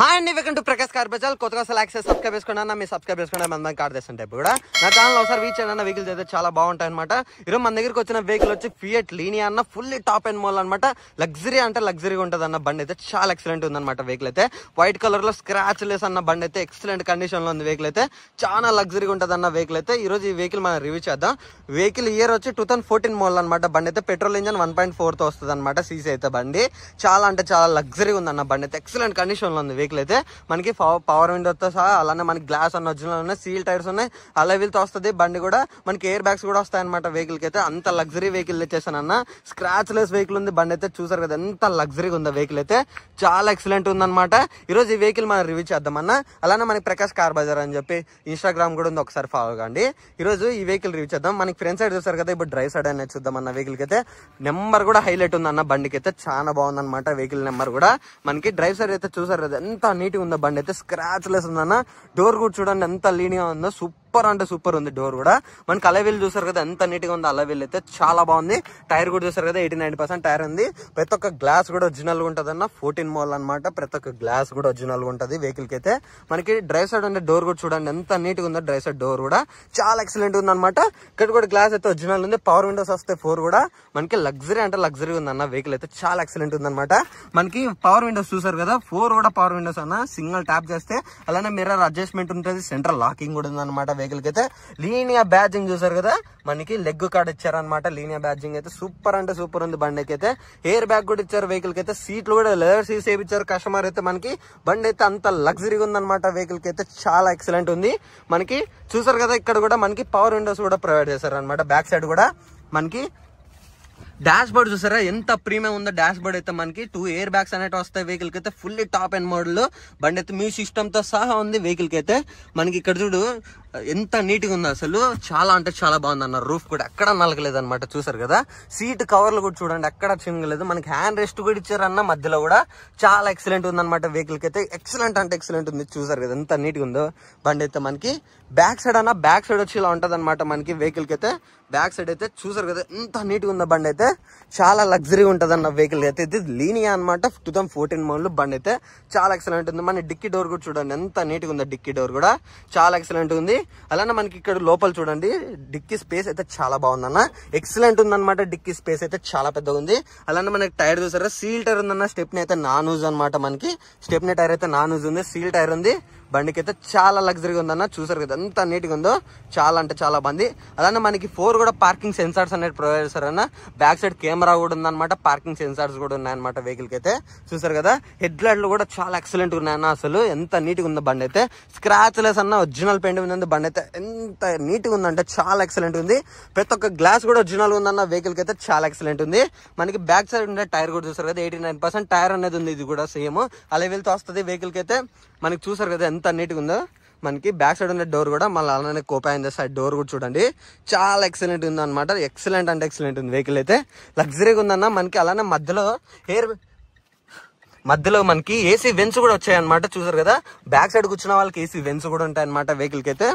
Hi అండి, welcome to Prakash car Bazaar. కొత్తగా అసలు యాక్సెస్ సబ్స్క్రైబ్ చేసుకున్నా, మీరు సబ్స్క్రైబ్ చేసుకున్నా మన కార్ తెస్తుంటే కూడా నా ఛానల్ ఒకసారి రీచ్ అయినా వెహికల్స్ అయితే చాలా బాగుంటాయి అనమాట. ఈరోజు మన దగ్గరికి వచ్చిన వెహికల్ వచ్చి ఫియట్ లీనియా అన్న ఫుల్లీ టాప్ అండ్ మోల్ అనమాట. లగ్జరీ అంటే లగ్జరీగా ఉంటుంది అన్న బండి అయితే చాలా ఎక్సలెంట్ ఉందన్నమాట. వెహికల్ అయితే వైట్ కలర్ లో స్క్రాచ్ లెస్ అన్న బండి అయితే ఎక్సలెంట్ కండిషన్ లో ఉంది. వెహికల్ అయితే చాలా లగ్జరీగా ఉంటుంది అన్న వెహికల్ అయితే ఈ రోజు ఈ వెహికల్ మనం రివ్యూ చేద్దాం. వెహికల్ ఇయర్ వచ్చి 2014 మోడల్ అనమాట. బండి అయితే పెట్రోల్ ఇంజన్ 1.4 తో వస్తుంది అనమాట. సీసీ అయితే బండి చాలా అంటే చాలా లగ్జరీగా ఉంది అన్న. బండి అయితే ఎక్సలెంట్ కండిషన్ లో ఉంది. వెహికల్ అయితే మనకి పవర్ విండోతో సహా అలానే మనకి గ్లాస్ అన్న ఒరిజినల్ ఉన్నాయి, సీల్ టైర్స్ ఉన్నాయి, అలవిల్ తో వస్తుంది బండి కూడా. మనకి ఎయిర్ బ్యాగ్స్ కూడా వస్తాయి అనమాట వెహికల్ కి అయితే. అంత లగ్జరీ వెహికల్ తెచ్చేసానన్న. స్క్రాచ్ లెస్ వెహికల్ ఉంది. బండి అయితే చూసారు కదా ఎంత లగ్జరీగా ఉందో. వెహికల్ అయితే చాలా ఎక్సలెంట్ ఉందన్నమాట. ఈ రోజు ఈ వెహికల్ మనం రివ్యూ చేద్దామన్నా. అలానే మనకి ప్రకాష్ కార్ బజార్ అని చెప్పి ఇన్స్టాగ్రామ్ కూడా ఉంది, ఒకసారి ఫాలో కండి. ఈ రోజు ఈ వెహికల్ రివ్యూ చేద్దాం. మనకి ఫ్రంట్ సైడ్ చూసారు కదా, ఇప్పుడు డ్రైవ్ సైడ్ అనేది చూద్దాం అన్న. వెహికల్ కి అయితే నెంబర్ కూడా హైలైట్ ఉంది అన్న. బండికి అయితే చాలా బాగుందన్నమాట. వెహికల్ నెంబర్ కూడా మనకి డ్రైవ్ సైడ్ అయితే చూసారు కదా ఎంత నీట్ గా ఉందో. బండి అయితే స్క్రాచ్ లెస్ ఉందన్న. డోర్ కూడా చూడండి ఎంత లీనియా ఉందో. సూపర్ అంటే సూపర్ ఉంది డోర్ కూడా. మనకి అలవిల్ చూసారు కదా ఎంత నీట్ గా ఉంది. అలవిల్ అయితే చాలా బాగుంది. టైర్ కూడా చూసారు కదా 89% టైర్ ఉంది. ప్రతి ఒక్క గ్లాస్ కూడా ఒరిజినల్ గా ఉంటది అన్న. 14 మోడల్ అనమాట. ప్రతి ఒక్క గ్లాస్ కూడా ఒరిజినల్ గా ఉంటది వెహికల్ కి అయితే. మనకి డ్రైవ్ సైడ్ ఉండే డోర్ కూడా చూడండి ఎంత నీట్ గా ఉందో. డ్రైవ్ సైడ్ డోర్ కూడా చాలా ఎక్సలెంట్ ఉంది అనమాట. ఇక్కడ కూడా గ్లాస్ అయితే ఒరిజినల్ ఉంది. పవర్ విండోస్ వస్తాయి 4 కూడా. మనకి లగ్జరీ అంటే లగ్జరీ ఉంది అన్న. వెహికల్ అయితే చాలా ఎక్సలెంట్ ఉంది అనమాట. మనకి పవర్ విండోస్ చూసారు కదా 4 కూడా పవర్ విండోస్ అన్న. సింగిల్ ట్యాప్ చేస్తే అలానే మిర్రర్ అడ్జస్ట్మెంట్ ఉంటుంది. సెంట్రల్ లాకింగ్ కూడా ఉంది అనమాట వెహికల్ కి అయితే. లీనియా బ్యాడ్జింగ్ చూసారు కదా, మనకి లెగ్ కార్డ్ ఇచ్చారనమాట. లీనియా బ్యాడ్జింగ్ అయితే సూపర్ అంటే సూపర్ ఉంది బండికి అయితే. ఎయిర్ బ్యాగ్ కూడా ఇచ్చారు వెహికల్ కి అయితే. సీట్లు కూడా లెదర్ సీట్స్ ఇచ్చారు కస్టమర్ అయితే. మనకి బండి అయితే అంత లగ్జరీగా ఉందన్నమాట. వెహికల్ కి అయితే చాలా ఎక్సలెంట్ ఉంది. మనకి చూసారు కదా ఇక్కడ కూడా మనకి పవర్ విండోస్ కూడా ప్రొవైడ్ చేశారు అనమాట. బ్యాక్ సైడ్ కూడా మనకి డాష్ బోర్డ్ చూసారా ఎంత ప్రీమియం ఉందో. డాష్ బోర్డ్ అయితే మనకి 2 ఎయిర్ బ్యాగ్స్ అనేవి వస్తాయి వెహికల్ కి అయితే. ఫుల్లీ టాప్ అండ్ మోడల్ బండి అయితే మీ సిస్టమ్ తో సహా ఉంది వెహికల్ కి అయితే. మనకి ఇక్కడ చూడు ఎంత నీట్ గా ఉంది అసలు. చాలా అంటే చాలా బాగుంది అన్న. రూఫ్ కూడా ఎక్కడ నలగలేదు అనమాట. చూసారు కదా సీట్ కవర్లు కూడా చూడండి ఎక్కడ చింగలేదు. మనకి హ్యాండ్ రెస్ట్ కూడా ఇచ్చారన్న మధ్యలో కూడా. చాలా ఎక్సలెంట్ ఉంది అనమాట వెహికల్ కి అయితే. ఎక్సలెంట్ అంటే ఎక్సలెంట్ ఉంది. చూసారు కదా ఎంత నీట్ గా ఉందో బండి అయితే. మనకి బ్యాక్ సైడ్ అన్న, బ్యాక్ సైడ్ వచ్చి ఇలా ఉంటది అనమాట మనకి వెహికల్ కి అయితే. బ్యాక్ సైడ్ అయితే చూసారు కదా ఎంత నీట్ గా ఉందో. బండి అయితే చాలా లగ్జరీ ఉంటది అన్న వెహికల్ అయితే. ఇది లీనియా అనమాట. 2014 మోడల్ బండి అయితే చాలా ఎక్సలెంట్ ఉంది. మన డిక్కీ డోర్ కూడా చూడండి ఎంత నీట్ గా ఉందో. డిక్కీ డోర్ కూడా చాలా ఎక్సలెంట్ ఉంది. అలానే మనకి ఇక్కడ లోపల చూడండి డిక్కీ స్పేస్ అయితే చాలా బాగుందన్న. ఎక్సలెంట్ ఉందన్నమాట. డిక్కీ స్పేస్ అయితే చాలా పెద్దగా ఉంది. అలానే మనకి టైర్ చూసారా సీల్ టైర్ ఉందన్న. స్టెప్ని అయితే నాన్ యూజ్ అనమాట. మనకి స్టెప్ని టైర్ అయితే నాన్ యూజ్ ఉంది. సీల్ టైర్ ఉంది. బండికి అయితే చాలా లగ్జరీగా ఉందన్న. చూసారు కదా ఎంత నీట్ గా ఉందో. చాలా అంటే చాలా బాగుంది. అలానే మనకి 4 కూడా పార్కింగ్ సెన్సార్స్ అనేది ప్రొవైడ్ చేశారన్న. బ్యాక్ సైడ్ కెమెరా కూడా ఉందన్నమాట. పార్కింగ్ సెన్సార్స్ కూడా ఉన్నాయన్నమాట వెహికల్ కి అయితే. చూసారు కదా హెడ్ లైట్లు కూడా చాలా ఎక్సలెంట్ ఉన్నాయన్న. అసలు ఎంత నీట్ గా ఉందో బండి అయితే. స్క్రాచ్ లెస్ అన్న. ఒరిజినల్ పెయింట్ ఉంది బండి అయితే. ఎంత నీట్ గా ఉందంటే చాలా ఎక్సలెంట్ ఉంది. ప్రతి ఒక్క గ్లాస్ కూడా ఒరిజినల్ ఉందన్న వెహికల్ కి అయితే. చాలా ఎక్సలెంట్ ఉంది. మనకి బ్యాక్ సైడ్ ఉండే టైర్ కూడా చూసారు కదా 89% టైర్ అనేది ఉంది. ఇది కూడా సేమ్ అలవిల్ తో వస్తుంది వెహికల్ కి అయితే. మనకి చూసారు కదా ఎంత నీట్ గా ఉందో. మనకి బ్యాక్ సైడ్ ఉన్న డోర్ కూడా మళ్ళీ అలానే కోపాయింది సైడ్ డోర్ కూడా చూడండి చాలా ఎక్సలెంట్ ఉంది అనమాట. ఎక్సలెంట్ అంటే ఎక్సలెంట్ ఉంది వెహికల్ అయితే. లగ్జరీగా ఉందన్న. మనకి అలానే మధ్యలో మనకి ఏసీ వెన్స్ కూడా వచ్చాయి అనమాట. చూసారు కదా బ్యాక్ సైడ్ కూర్చున్న వాళ్ళకి ఏసీ వెన్స్ కూడా ఉంటాయి అనమాట వెహికల్ కి అయితే.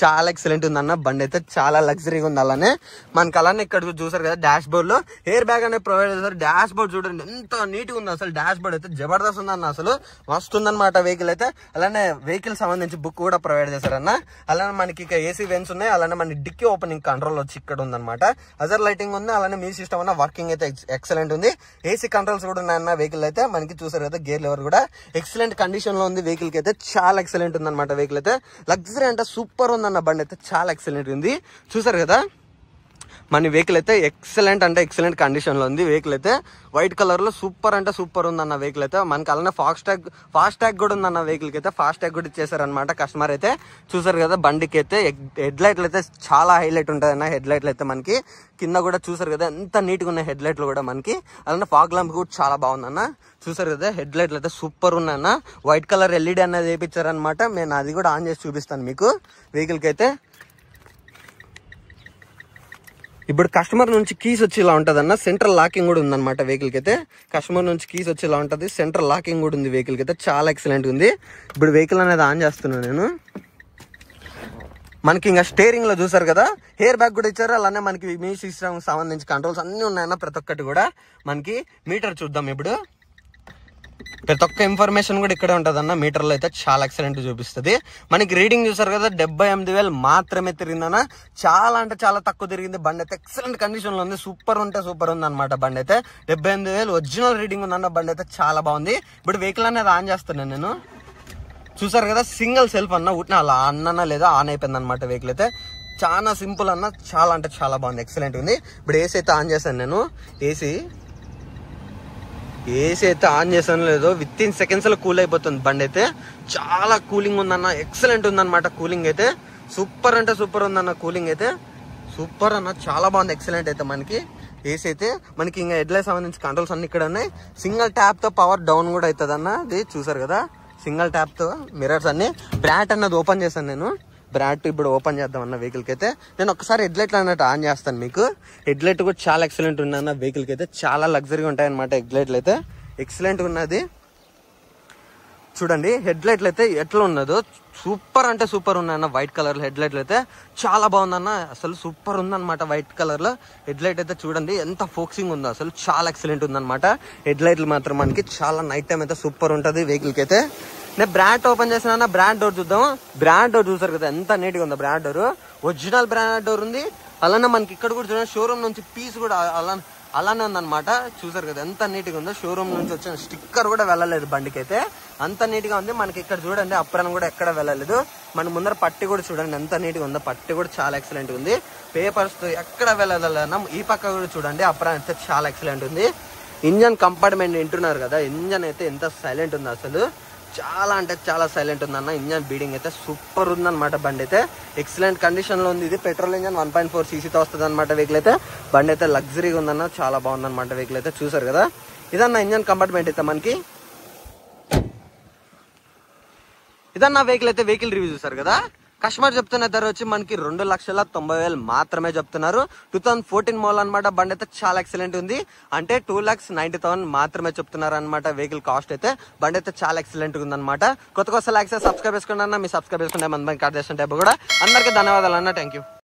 చాలా ఎక్సలెంట్ ఉంది అన్న. బండి అయితే చాలా లగ్జరీగా ఉంది. అలానే మనకి అలానే ఇక్కడ చూసారు కదా డాష్ బోర్డ్ లో ఎయిర్ బ్యాగ్ అనేది ప్రొవైడ్ చేశారు. డాష్ బోర్డ్ చూడండి ఎంత నీట్ గా ఉంది అసలు. డాష్ బోర్డ్ అయితే జబర్దస్త్ ఉంది అన్న. అసలు మస్తు ఉందన్నమాట వెహికల్ అయితే. అలానే వెహికల్ సంబంధించి బుక్ కూడా ప్రొవైడ్ చేశారన్న. అలానే మనకి ఇక ఏసీ వెన్స్ ఉన్నాయి. అలానే మన డిక్కీ ఓపెనింగ్ కంట్రోల్ వచ్చి ఇక్కడ ఉందన్నమాట. అజర్ లైటింగ్ ఉంది. అలానే మీ సిస్టమ్ అన్న వర్కింగ్ అయితే ఎక్సలెంట్ ఉంది. ఏసీ కంట్రోల్స్ కూడా ఉన్నాయన్న వెహికల్ అయితే. మనకి చూసారు కదా గేర్ లెవర్ కూడా ఎక్సలెంట్ కండిషన్ లో ఉంది వెహికల్ కి అయితే. చాలా ఎక్సలెంట్ ఉంది అనమాట వెహికల్ అయితే. లగ్జరీ అంటే సూపర్ ఉంది అన్న. బండి అయితే చాలా ఎక్సలెంట్ ఉంది. చూసారు కదా మన వెహికల్ అయితే ఎక్సలెంట్ అంటే ఎక్సలెంట్ కండిషన్ లో ఉంది. వెహికల్ అయితే వైట్ కలర్ లో సూపర్ అంటే సూపర్ ఉంది అన్న వెహికల్ అయితే. మనకి అలానే ఫాస్ట్ ట్యాగ్ కూడా ఉంది అన్న వెహికల్ కి అయితే. ఫాస్ట్ ట్యాగ్ కూడా ఇచ్చేసారనమాట కస్టమర్ అయితే. చూసారు కదా బండికి అయితే హెడ్ లైట్లు అయితే చాలా హైలైట్ ఉంటుంది అన్న. హెడ్ లైట్లు అయితే మనకి కింద కూడా చూసారు కదా ఎంత నీట్ గా ఉన్నాయి హెడ్ లైట్లు కూడా మనకి. అలానే ఫాగ్ ల్యాంప్ కూడా చాలా బాగుంది అన్న. చూసారు కదా హెడ్ లైట్లు అయితే సూపర్ ఉన్నాయన్న. వైట్ కలర్ ఎల్ఈడి అనేది వేయించారనమాట. నేను అది కూడా ఆన్ చేసి చూపిస్తాను మీకు వెహికల్ కి అయితే. ఇప్పుడు కస్టమర్ నుంచి కీస్ వచ్చి ఇలా ఉంటది అన్న. సెంట్రల్ లాకింగ్ కూడా ఉందన్నమాట వెహికల్ కి అయితే. కస్టమర్ నుంచి కీస్ వచ్చి ఇలా ఉంటది. సెంట్రల్ లాకింగ్ కూడా ఉంది వెహికల్ కి అయితే. చాలా ఎక్సలెంట్ ఉంది. ఇప్పుడు వెహికల్ అనేది ఆన్ చేస్తున్నాను నేను. మనకి ఇంకా స్టీరింగ్ లో చూసారు కదా ఎయిర్ బ్యాగ్ కూడా ఇచ్చారు. అలానే మనకి మీ సిస్టమ్ సంబంధించి కంట్రోల్స్ అన్ని ఉన్నాయన్న. ప్రతి ఒక్కటి కూడా మనకి మీటర్ చూద్దాం ఇప్పుడు. ప్రతి ఒక్క ఇన్ఫర్మేషన్ కూడా ఇక్కడే ఉంటుంది అన్న. మీటర్లో అయితే చాలా ఎక్సలెంట్ చూపిస్తుంది. మనకి రీడింగ్ చూసారు కదా, 78,000 మాత్రమే తిరిగిందన్న. చాలా అంటే చాలా తక్కువ తిరిగింది. బండి అయితే ఎక్సలెంట్ కండిషన్ లో ఉంది. సూపర్ ఉంటే సూపర్ ఉంది అనమాట. బండి అయితే 78,000 ఒరిజినల్ రీడింగ్ ఉందన్న. బండి అయితే చాలా బాగుంది. ఇప్పుడు వెహికల్ అనేది ఆన్ చేస్తున్నాను నేను. చూసారు కదా, సింగిల్ సెల్ఫ్ అన్న. ఉట్టిన అలా అన్న లేదా ఆన్ అయిపోయింది అనమాట. వెహికల్ అయితే చాలా సింపుల్ అన్న. చాలా అంటే చాలా బాగుంది, ఎక్సలెంట్ ఉంది. ఇప్పుడు ఏసీ అయితే ఆన్ చేశాను నేను. ఏసీ అయితే ఆన్ చేసాను లేదో, విత్ ఇన్ సెకండ్స్ లో కూల్ అయిపోతుంది. బండి అయితే చాలా కూలింగ్ ఉందన్న. ఎక్సలెంట్ ఉందన్నమాట. కూలింగ్ అయితే సూపర్ అంటే సూపర్ ఉందన్న. కూలింగ్ అయితే సూపర్ అన్న. చాలా బాగుంది, ఎక్సలెంట్ అయితే మనకి. ఏసీ అయితే మనకి ఇంకా హెడ్లైట్ సంబంధించి కంట్రోల్స్ అన్ని ఇక్కడ ఉన్నాయి. సింగిల్ ట్యాప్ తో పవర్ డౌన్ కూడా అవుతుంది అన్న. అది చూసారు కదా, సింగిల్ ట్యాప్ తో మిర్రర్స్ అన్ని. బ్రాట్ అన్నది ఓపెన్ చేశాను నేను. బ్రాట్ ఇప్పుడు ఓపెన్ చేద్దాం అన్న వెహికల్ కి అయితే. నేను ఒకసారి హెడ్లైట్లు అన్నట్టు ఆన్ చేస్తాను మీకు. హెడ్లైట్ కూడా చాలా ఎక్సలెంట్ ఉందన్న. వెహికల్ కి అయితే చాలా లగ్జరీగా ఉంటాయి అనమాట. హెడ్లైట్లు అయితే ఎక్సలెంట్ ఉన్నది. చూడండి హెడ్లైట్లు అయితే ఎట్లా ఉన్నదో, సూపర్ అంటే సూపర్ ఉన్నాయన్న. వైట్ కలర్ హెడ్లైట్లు అయితే చాలా బాగుందన్న. అసలు సూపర్ ఉందన్నమాట. వైట్ కలర్ లో హెడ్లైట్ అయితే చూడండి ఎంత ఫోక్సింగ్ ఉందో, అసలు చాలా ఎక్సలెంట్ ఉందన్నమాట. హెడ్లైట్లు మాత్రం మనకి చాలా నైట్ టైం అయితే సూపర్ ఉంటది వెహికల్ కి అయితే. నేను బ్రాండ్ ఓపెన్ చేసిన బ్రాండ్ డోర్ చూద్దాం. బ్రాండ్ డోర్ చూసారు కదా ఎంత నీట్ గా ఉందో. Brand door original brand door ఉంది. అలానే మనకి ఇక్కడ కూడా చూడండి షోరూమ్ నుంచి పీస్ కూడా అలానే ఉందన్నమాట. చూసారు కదా ఎంత నీట్ గా ఉందో. షోరూమ్ నుంచి వచ్చిన స్టిక్కర్ కూడా వెళ్ళలేదు బండికి అయితే. అంత నీట్ గా ఉంది. మనకి ఇక్కడ చూడండి అప్రాన్ కూడా ఎక్కడ వెళ్ళలేదు. మన ముందర పట్టి కూడా చూడండి ఎంత నీట్ గా ఉందో. పట్టి కూడా చాలా ఎక్సలెంట్ ఉంది. పేపర్స్ తో ఎక్కడ వెళ్ళదన్నా. ఈ పక్క కూడా చూడండి అప్రాన్ అయితే చాలా ఎక్సలెంట్ ఉంది. ఇంజన్ కంపార్ట్మెంట్ వింటున్నారు కదా, ఇంజన్ అయితే ఎంత సైలెంట్ ఉంది అసలు. చాలా అంటే చాలా సైలెంట్ ఉందన్న. ఇంజన్ బీడింగ్ అయితే సూపర్ ఉందన్నమాట. బండి అయితే ఎక్సలెంట్ కండిషన్ లో ఉంది. ఇది పెట్రోల్ ఇంజన్ 1.4 cc వస్తుంది అనమాట వెహికల్ అయితే. బండి అయితే లగ్జరీగా ఉందన్న. చాలా బాగుందన్నమాట వెహికల్ అయితే. చూసారు కదా, ఇదన్న ఇంజన్ కంపార్ట్మెంట్ అయితే మనకి. ఇదన్న వెహికల్ అయితే. వెహికల్ రివ్యూ చూసారు కదా. కస్టమర్ చెప్తున్న ధర వచ్చి మనకి 2,90,000 మాత్రమే చెప్తున్నారు. 2014 మోడల్ అనమాట. బండి అయితే చాలా ఎక్సలెంట్ ఉంది. అంటే 2,90,000 మాత్రమే చెప్తున్నారు అనమాట వెహికల్ కాస్ట్ అయితే. బండి అయితే చాలా ఎక్సలెంట్ ఉంది అనమాట. కొత్త లైక్ సబ్స్క్రైబ్ చేసుకోండి అన్న. మీ సబ్స్క్రైబ్ చేసుకుంటే మంది కార్డ్ చేస్తుంటే కూడా అందరికీ ధన్యవాదాలు అన్న. Thank you.